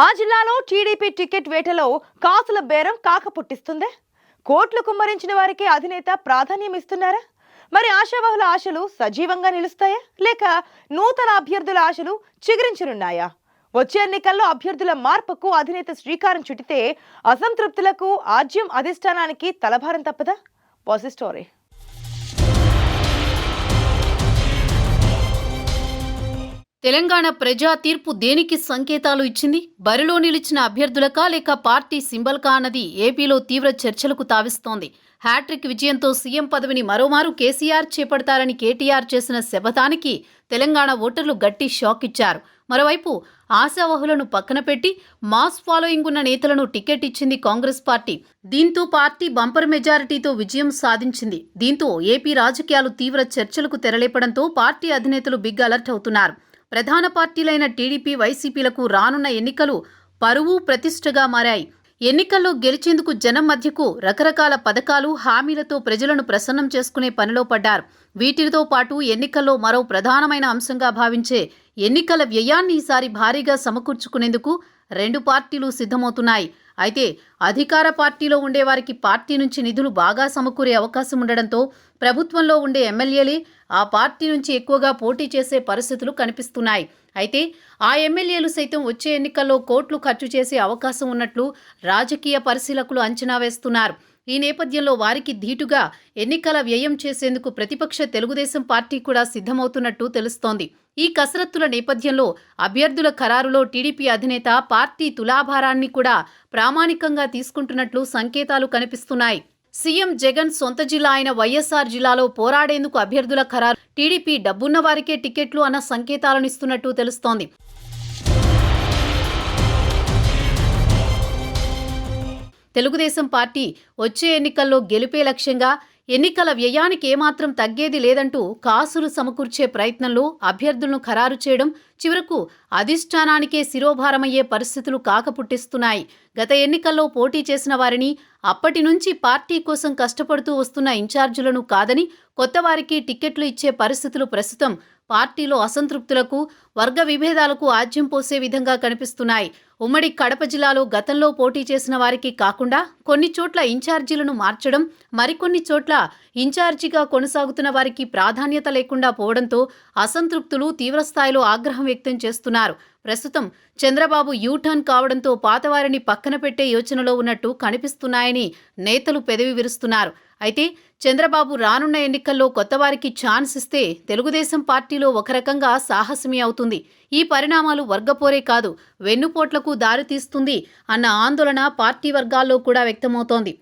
ఆ జిల్లాలో TDP ticket వేటలో కాసుల బేరం కాక పుట్టిస్తుందే. కోట్లు కుమ్మరించిన వారికి అధినేత ప్రాధాన్యం ఇస్తున్నారా? మరి ఆశావహుల ఆశలు సజీవంగా నిలుస్తాయా, లేక నూతన అభ్యర్థుల ఆశలు చిగురించనున్నాయా? వచ్చే ఎన్నికల్లో అభ్యర్థుల మార్పుకు అధినేత శ్రీకారం చుట్టితే అసంతృప్తులకు ఆజ్యం అధిష్టానానికి తలభారం తప్పదా? వాసి స్టోరీ. తెలంగాణ ప్రజా తీర్పు దేనికి సంకేతాలు ఇచ్చింది? బరిలో నిలిచిన అభ్యర్థులకా లేక పార్టీ సింబల్కా అన్నది ఏపీలో తీవ్ర చర్చలకు తావిస్తోంది. హ్యాట్రిక్ విజయంతో సీఎం పదవిని మరోమారు కేసీఆర్ చేపడతారని కేటీఆర్ చేసిన శపథానికి తెలంగాణ ఓటర్లు గట్టి షాక్ ఇచ్చారు. మరోవైపు ఆశావహులను పక్కన పెట్టి మాస్ ఫాలోయింగ్ ఉన్న నేతలను టికెట్ ఇచ్చింది కాంగ్రెస్ పార్టీ. దీంతో పార్టీ బంపర్ మెజారిటీతో విజయం సాధించింది. దీంతో ఏపీ రాజకీయాలు తీవ్ర చర్చలకు తెరలేపడంతో పార్టీ అధినేతలు బిగ్ అలర్ట్ అవుతున్నారు. ప్రధాన పార్టీలైన టీడీపీ, వైసీపీలకు రానున్న ఎన్నికలు పరువు ప్రతిష్టగా మారాయి. ఎన్నికల్లో గెలిచేందుకు జనం మధ్యకు రకరకాల పథకాలు, హామీలతో ప్రజలను ప్రసన్నం చేసుకునే పనిలో పడ్డారు. వీటితో పాటు ఎన్నికల్లో మరో ప్రధానమైన అంశంగా భావించే ఎన్నికల వ్యయాన్ని ఈసారి భారీగా సమకూర్చుకునేందుకు రెండు పార్టీలు సిద్ధమవుతున్నాయి. అయితే అధికార పార్టీలో ఉండేవారికి పార్టీ నుంచి నిధులు బాగా సమకూరే అవకాశం ఉండడంతో ప్రభుత్వంలో ఉండే ఎమ్మెల్యేలే ఆ పార్టీ నుంచి ఎక్కువగా పోటీ చేసే పరిస్థితులు కనిపిస్తున్నాయి. అయితే ఆ ఎమ్మెల్యేలు సైతం వచ్చే ఎన్నికల్లో కోట్లు ఖర్చు చేసే అవకాశం ఉన్నట్లు రాజకీయ పరిశీలకులు అంచనా వేస్తున్నారు. ఈ నేపథ్యంలో వారికి ధీటుగా ఎన్నికల వ్యయం చేసేందుకు ప్రతిపక్ష తెలుగుదేశం పార్టీ కూడా సిద్ధమవుతున్నట్టు తెలుస్తోంది. ఈ కసరత్తుల నేపథ్యంలో అభ్యర్థుల ఖరారులో టీడీపీ అధినేత పార్టీ తులాభారాన్ని కూడా ప్రామాణికంగా తీసుకుంటున్నట్లు సంకేతాలు కనిపిస్తున్నాయి. సీఎం జగన్ సొంత జిల్లా అయిన వైఎస్ఆర్ జిల్లాలో పోరాడేందుకు అభ్యర్థుల ఖరారు టీడీపీ డబ్బున్న వారికే టికెట్లు అన్న సంకేతాలను ఇస్తున్నట్టు తెలుస్తోంది. తెలుగుదేశం పార్టీ వచ్చే ఎన్నికల్లో గెలిపే లక్ష్యంగా ఎన్నికల వ్యయానికి ఏమాత్రం తగ్గేది లేదంటూ కాసులు సమకూర్చే ప్రయత్నంలో అభ్యర్థులను ఖరారు చేయడం చివరకు అధిష్టానానికే శిరోభారమయ్యే పరిస్థితులు కాకపుట్టిస్తున్నాయి. గత ఎన్నికల్లో పోటీ చేసిన వారిని, అప్పటి నుంచి పార్టీ కోసం కష్టపడుతూ వస్తున్న ఇన్ఛార్జీలను కాదని కొత్త వారికి టిక్కెట్లు ఇచ్చే పరిస్థితులు ప్రస్తుతం పార్టీలో అసంతృప్తులకు, వర్గ విభేదాలకు ఆజ్యం పోసే విధంగా కనిపిస్తున్నాయి. ఉమ్మడి కడప జిల్లాలో గతంలో పోటీ చేసిన వారికి కాకుండా కొన్ని చోట్ల ఇన్ఛార్జీలను మార్చడం, మరికొన్ని చోట్ల ఇన్ఛార్జిగా కొనసాగుతున్న వారికి ప్రాధాన్యత లేకుండా పోవడంతో అసంతృప్తులు తీవ్రస్థాయిలో ఆగ్రహం వ్యక్తం చేస్తున్నారు. ప్రస్తుతం చంద్రబాబు యూటర్న్ కావడంతో పాతవారిని పక్కన పెట్టే యోచనలో ఉన్నట్టు కనిపిస్తున్నాయని నేతలు పెదవి విరుస్తున్నారు. అయితే చంద్రబాబు రానున్న ఎన్నికల్లో కొత్తవారికి ఛాన్స్ ఇస్తే తెలుగుదేశం పార్టీలో ఒక రకంగా సాహసమే అవుతుంది. ఈ పరిణామాలు వర్గపోరే కాదు, వెన్నుపోట్లకు దారితీస్తుంది అన్న ఆందోళన పార్టీ వర్గాల్లో కూడా వ్యక్తమవుతోంది.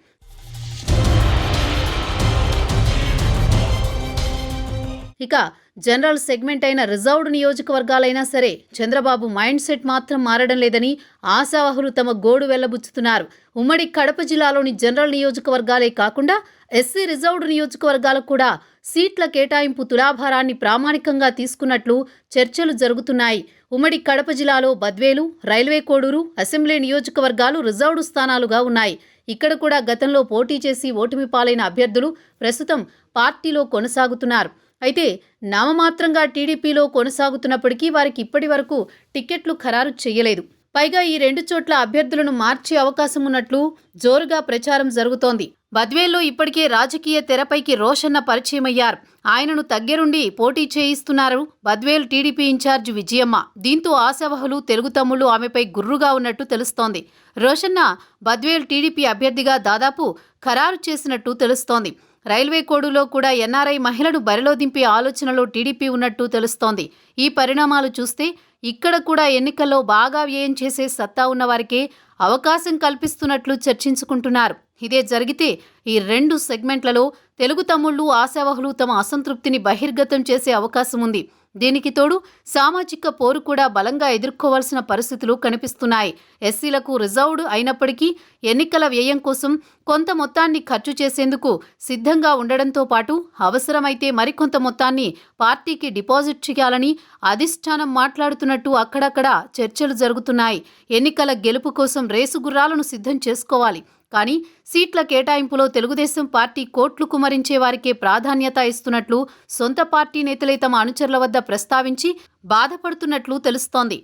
ఇక జనరల్ సెగ్మెంట్ అయిన రిజర్వ్డ్ నియోజకవర్గాలైనా సరే చంద్రబాబు మైండ్ సెట్ మాత్రం మారడం లేదని ఆశావహులు తమ గోడు వెళ్లబుచ్చుతున్నారు. ఉమ్మడి కడప జిల్లాలోని జనరల్ నియోజకవర్గాలే కాకుండా ఎస్సీ రిజర్వ్డ్ నియోజకవర్గాలకు కూడా సీట్ల కేటాయింపు తులాభారాన్ని ప్రామాణికంగా తీసుకున్నట్లు చర్చలు జరుగుతున్నాయి. ఉమ్మడి కడప జిల్లాలో బద్వేలు, రైల్వే కోడూరు అసెంబ్లీ నియోజకవర్గాలు రిజర్వ్డ్ స్థానాలుగా ఉన్నాయి. ఇక్కడ కూడా గతంలో పోటీ చేసి ఓటమి పాలైన అభ్యర్థులు ప్రస్తుతం పార్టీలో కొనసాగుతున్నారు. అయితే నామమాత్రంగా టీడీపీలో కొనసాగుతున్నప్పటికీ వారికి ఇప్పటి వరకు టిక్కెట్లు ఖరారు చేయలేదు. పైగా ఈ రెండు చోట్ల అభ్యర్థులను మార్చే అవకాశం ఉన్నట్లు జోరుగా ప్రచారం జరుగుతోంది. బద్వేల్లో ఇప్పటికే రాజకీయ తెరపైకి రోషన్న పరిచయమయ్యారు. ఆయనను దగ్గరుండి పోటీ చేయిస్తున్నారు బద్వేలు టీడీపీ ఇన్ఛార్జ్ విజయమ్మ. దీంతో ఆశావహులు, తెలుగు తమ్ముళ్లు ఆమెపై గుర్రుగా ఉన్నట్టు తెలుస్తోంది. రోషన్న బద్వేలు టీడీపీ అభ్యర్థిగా దాదాపు ఖరారు చేసినట్టు తెలుస్తోంది. రైల్వే కోడులో కూడా ఎన్ఆర్ఐ మహిళను బరిలో దింపే ఆలోచనలో టీడీపీ ఉన్నట్టు తెలుస్తోంది. ఈ పరిణామాలు చూస్తే ఇక్కడ కూడా ఎన్నికల్లో బాగా వ్యయం చేసే సత్తా ఉన్నవారికే అవకాశం కల్పిస్తున్నట్లు చర్చించుకుంటున్నారు. ఇదే జరిగితే ఈ రెండు సెగ్మెంట్లలో తెలుగు తమ్ముళ్లు, ఆశావహులు తమ అసంతృప్తిని బహిర్గతం చేసే అవకాశం ఉంది. దీనికి తోడు సామాజిక పోరు కూడా బలంగా ఎదుర్కోవాల్సిన పరిస్థితులు కనిపిస్తున్నాయి. ఎస్సీలకు రిజర్వ్డ్ అయినప్పటికీ ఎన్నికల వ్యయం కోసం కొంత మొత్తాన్ని ఖర్చు చేసేందుకు సిద్ధంగా ఉండడంతో పాటు అవసరమైతే మరికొంత మొత్తాన్ని పార్టీకి డిపాజిట్ చేయాలని అధిష్టానం మాట్లాడుతున్నట్టు అక్కడక్కడ చర్చలు జరుగుతున్నాయి. ఎన్నికల గెలుపు కోసం రేసు గుర్రాలను సిద్ధం చేసుకోవాలి. కానీ సీట్ల కేటాయింపులో తెలుగుదేశం పార్టీ కోట్లు కుమరించే వారికే ప్రాధాన్యత ఇస్తున్నట్లు సొంత పార్టీ నేతలే తమ అనుచరుల వద్ద ప్రస్తావించి బాధపడుతున్నట్లు తెలుస్తోంది.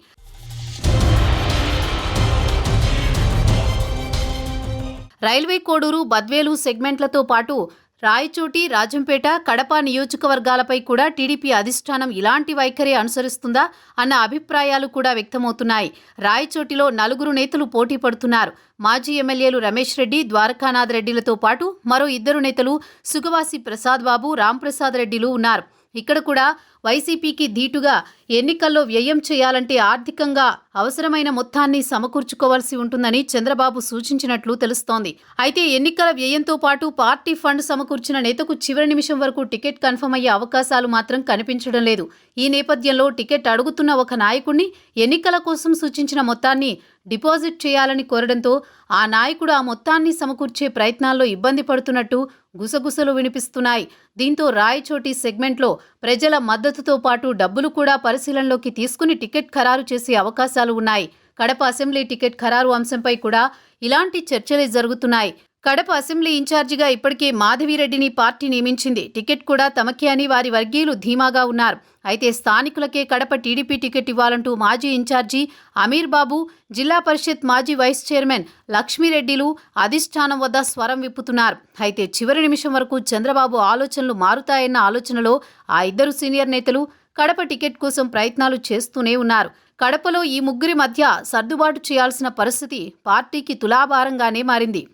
రైల్వే కోడూరు బద్వేలు సెగ్మెంట్లతో పాటు రాయచోటి రాజంపేట కడప నియోజకవర్గాలపై కూడా టీడీపీ అధిష్టానం ఇలాంటి వైఖరి అనుసరిస్తుందా అన్న అభిప్రాయాలు కూడా వ్యక్తమవుతున్నాయి. రాయచోటిలో 4 నేతలు పోటీ పడుతున్నారు. మాజీ ఎమ్మెల్యేలు రమేష్ రెడ్డి, ద్వారకానాథ్ రెడ్డిలతో పాటు మరో 2 నేతలు సుగవాసి ప్రసాద్ బాబు, రాంప్రసాద్ రెడ్డిలు ఉన్నారు. ఇక్కడ కూడా వైసీపీకి ధీటుగా ఎన్నికల్లో వ్యయం చేయాలంటే ఆర్థికంగా అవసరమైన మొత్తాన్ని సమకూర్చుకోవాల్సి ఉంటుందని చంద్రబాబు సూచించినట్లు తెలుస్తోంది. అయితే ఎన్నికల వ్యయంతో పాటు పార్టీ ఫండ్ సమకూర్చిన నేతకు చివరి నిమిషం వరకు టికెట్ కన్ఫర్మ్ అయ్యే అవకాశాలు మాత్రం కనిపించడం లేదు. ఈ నేపథ్యంలో టికెట్ అడుగుతున్న ఒక నాయకుడిని ఎన్నికల కోసం సూచించిన మొత్తాన్ని డిపాజిట్ చేయాలని కోరడంతో ఆ నాయకుడు ఆ మొత్తాన్ని సమకూర్చే ప్రయత్నాల్లో ఇబ్బంది పడుతున్నట్టు గుసగుసలు వినిపిస్తున్నాయి. దీంతో రాయచోటి సెగ్మెంట్లో ప్రజల మద్దతుతో పాటు డబ్బులు కూడా పరిశీలనలోకి తీసుకుని టికెట్ ఖరారు చేసే అవకాశాలు ఉన్నాయి. కడప అసెంబ్లీ టికెట్ ఖరారు అంశంపై కూడా ఇలాంటి చర్చలే జరుగుతున్నాయి. కడప అసెంబ్లీ ఇన్ఛార్జిగా ఇప్పటికే మాధవిరెడ్డిని పార్టీ నియమించింది. టికెట్ కూడా తమకే అని వారి వర్గీయులు ధీమాగా ఉన్నారు. అయితే స్థానికులకే కడప టీడీపీ టికెట్ ఇవ్వాలంటూ మాజీ ఇన్ఛార్జి అమీర్ బాబు, జిల్లా పరిషత్ మాజీ వైస్ చైర్మన్ లక్ష్మీరెడ్డిలు అధిష్టానం వద్ద స్వరం విప్పుతున్నారు. అయితే చివరి నిమిషం వరకు చంద్రబాబు ఆలోచనలు మారుతాయన్న ఆలోచనలో ఆ 2 సీనియర్ నేతలు కడప టికెట్ కోసం ప్రయత్నాలు చేస్తూనే ఉన్నారు. కడపలో ఈ ముగ్గురి మధ్య సర్దుబాటు చేయాల్సిన పరిస్థితి పార్టీకి తులాభారంగానే మారింది.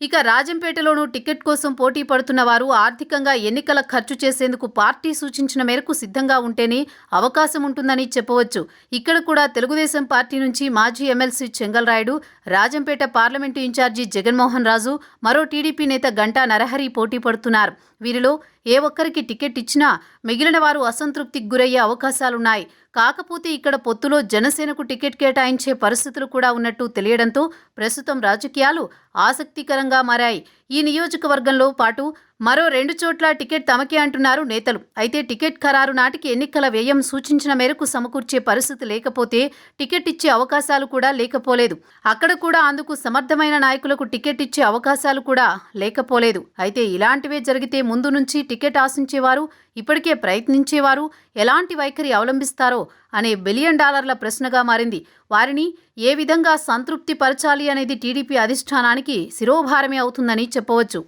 ఇక రాజంపేటలోనూ టికెట్ కోసం పోటీ పడుతున్న వారు ఆర్థికంగా ఎన్నికల ఖర్చు చేసేందుకు పార్టీ సూచించిన మేరకు సిద్ధంగా ఉంటేనే అవకాశం ఉంటుందని చెప్పవచ్చు. ఇక్కడ కూడా తెలుగుదేశం పార్టీ నుంచి మాజీ MLC Chengalrayudu, Rajampet parliament incharge Jaganmohan Raju, మరో టీడీపీ నేత గంటా నరహరి పోటీ పడుతున్నారు. వీరిలో ఏ ఒక్కరికి టికెట్ ఇచ్చినా మిగిలిన వారు అసంతృప్తికి గురయ్యే అవకాశాలున్నాయి. కాకపోతే ఇక్కడ పొత్తులో జనసేనకు టికెట్ కేటాయించే పరిస్థితులు కూడా ఉన్నట్టు తెలియడంతో ప్రస్తుతం రాజకీయాలు ఆసక్తికరంగా మారాయి. ఈ నియోజకవర్గంలో పాటు మరో 2 చోట్ల టికెట్ తమకే అంటున్నారు నేతలు. అయితే టికెట్ ఖరారు నాటికి ఎన్నికల వ్యయం సూచించిన మేరకు సమకూర్చే పరిస్థితి లేకపోతే టికెట్ ఇచ్చే అవకాశాలు కూడా లేకపోలేదు. అక్కడ కూడా అందుకు సమర్థమైన నాయకులకు టికెట్ ఇచ్చే అవకాశాలు కూడా లేకపోలేదు. అయితే ఇలాంటివే జరిగితే ముందు నుంచి టికెట్ ఆశించేవారు, ఇప్పటికే ప్రయత్నించేవారు ఎలాంటి వైఖరి అవలంబిస్తారో అనే $1 బిలియన్ ప్రశ్నగా మారింది. వారిని ఏ విధంగా సంతృప్తి పరచాలి అనేది టీడీపీ అధిష్టానానికి శిరోభారమే అవుతుందని చెప్పవచ్చు.